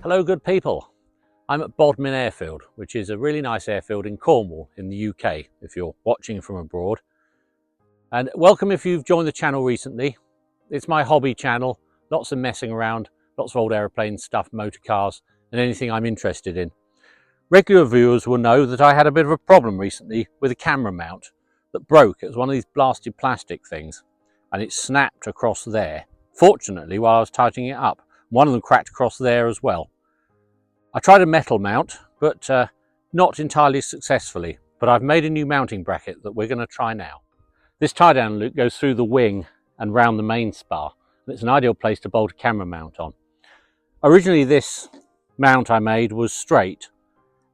Hello good people, I'm at Bodmin Airfield, which is a really nice airfield in Cornwall in the UK if you're watching from abroad. And welcome if you've joined the channel recently. It's my hobby channel, lots of messing around, lots of old aeroplanes stuff, motor cars and anything I'm interested in. Regular viewers will know that I had a bit of a problem recently with a camera mount that broke. It was one of these blasted plastic things and it snapped across there. Fortunately, while I was tightening it up, one of them cracked across there as well. I tried a metal mount, but not entirely successfully. But I've made a new mounting bracket that we're going to try now. This tie-down loop goes through the wing and round the main spar. And it's an ideal place to bolt a camera mount on. Originally, this mount I made was straight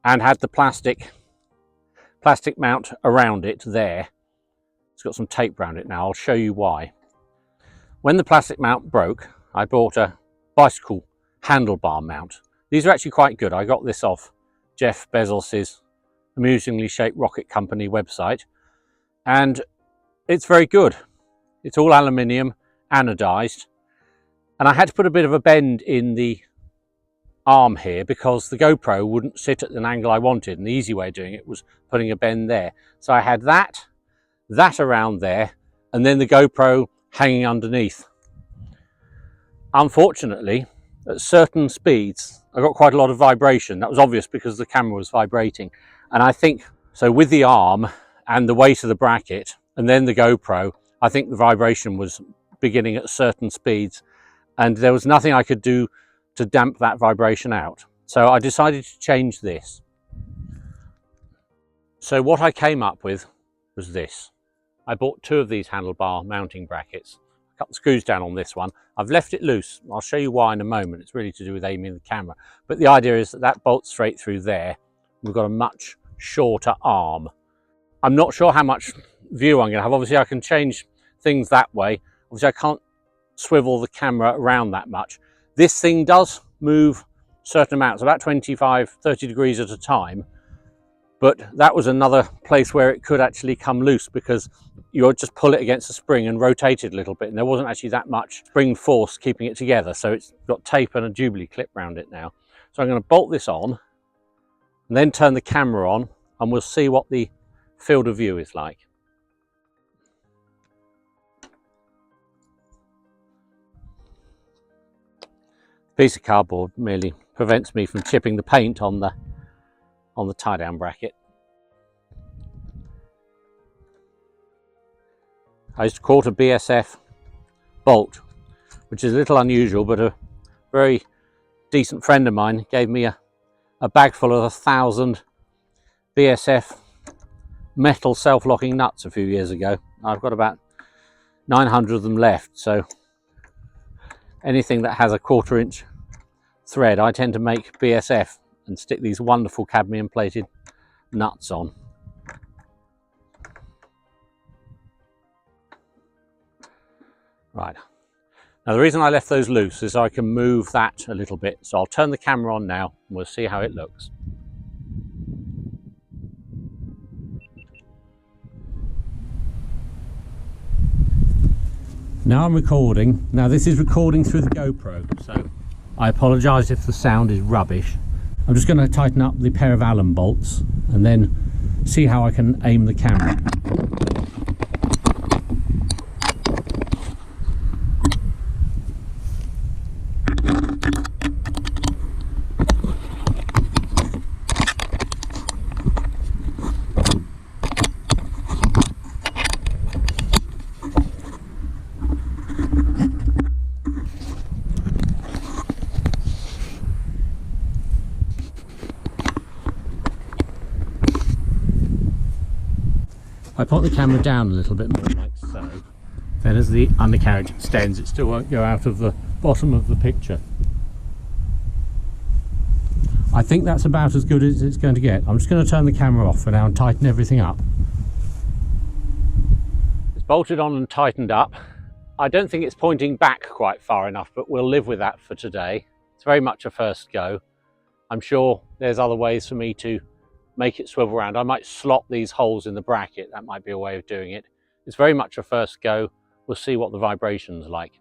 and had the plastic mount around it there. It's got some tape around it now. I'll show you why. When the plastic mount broke, I bought a bicycle handlebar mount. These are actually quite good. I got this off Jeff Bezos's amusingly shaped rocket company website, and it's very good. It's all aluminium, anodized, and I had to put a bit of a bend in the arm here because the GoPro wouldn't sit at an angle I wanted, and the easy way of doing it was putting a bend there. So I had that around there, and then the GoPro hanging underneath. Unfortunately, at certain speeds, I got quite a lot of vibration. That was obvious because the camera was vibrating. And I think, so with the arm and the weight of the bracket and then the GoPro, I think the vibration was beginning at certain speeds and there was nothing I could do to damp that vibration out. So I decided to change this. So what I came up with was this. I bought two of these handlebar mounting brackets. Cut the screws down on this one. I've left it loose. I'll show you why in a moment. It's really to do with aiming the camera. But the idea is that that bolts straight through there. We've got a much shorter arm. I'm not sure how much view I'm going to have. Obviously, I can change things that way. Obviously, I can't swivel the camera around that much. This thing does move certain amounts, about 25, 30 degrees at a time. But that was another place where it could actually come loose because you would just pull it against the spring and rotate it a little bit, and there wasn't actually that much spring force keeping it together, so it's got tape and a Jubilee clip around it now. So I'm going to bolt this on and then turn the camera on and we'll see what the field of view is like. A piece of cardboard merely prevents me from chipping the paint on the tie-down bracket. I used a quarter BSF bolt, which is a little unusual, but a very decent friend of mine gave me a bag full of 1,000 BSF metal self-locking nuts a few years ago. I've got about 900 of them left, so anything that has a 1/4 inch thread I tend to make BSF and stick these wonderful cadmium plated nuts on. Right, now the reason I left those loose is I can move that a little bit, so I'll turn the camera on now and we'll see how it looks. Now I'm recording. Now this is recording through the GoPro, so I apologise if the sound is rubbish. I'm just going to tighten up the pair of Allen bolts and then see how I can aim the camera. I put the camera down a little bit more like so, then as the undercarriage extends it still won't go out of the bottom of the picture. I think that's about as good as it's going to get. I'm just going to turn the camera off for now and tighten everything up. It's bolted on and tightened up. I don't think it's pointing back quite far enough, but we'll live with that for today. It's very much a first go. I'm sure there's other ways for me to make it swivel around. I might slot these holes in the bracket. That might be a way of doing it. It's very much a first go. We'll see what the vibration's like.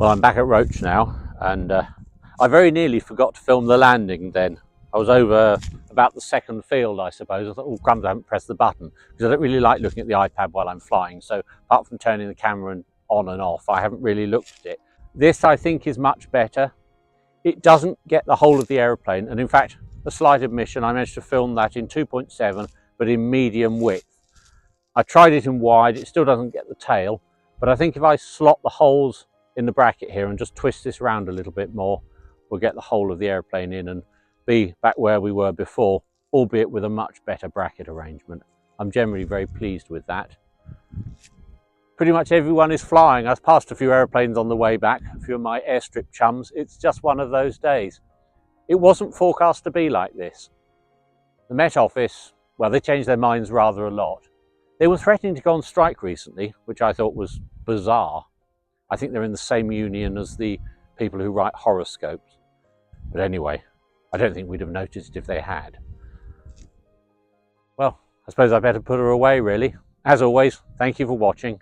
Well, I'm back at Roach now, and I very nearly forgot to film the landing then. I was over about the second field, I suppose. I thought, oh crumbs, I haven't pressed the button, because I don't really like looking at the iPad while I'm flying. So apart from turning the camera on and off, I haven't really looked at it. This, I think, is much better. It doesn't get the whole of the aeroplane, and in fact, a slight admission, I managed to film that in 2.7, but in medium width. I tried it in wide, it still doesn't get the tail, but I think if I slot the holes in the bracket here and just twist this around a little bit more, we'll get the whole of the aeroplane in and be back where we were before, albeit with a much better bracket arrangement. I'm generally very pleased with that. Pretty much everyone is flying. I've passed a few aeroplanes on the way back, a few of my airstrip chums. It's just one of those days. It wasn't forecast to be like this. The Met Office, well, they changed their minds rather a lot. They were threatening to go on strike recently, which I thought was bizarre. I think they're in the same union as the people who write horoscopes. But anyway, I don't think we'd have noticed if they had. Well, I suppose I better put her away, really. As always, thank you for watching.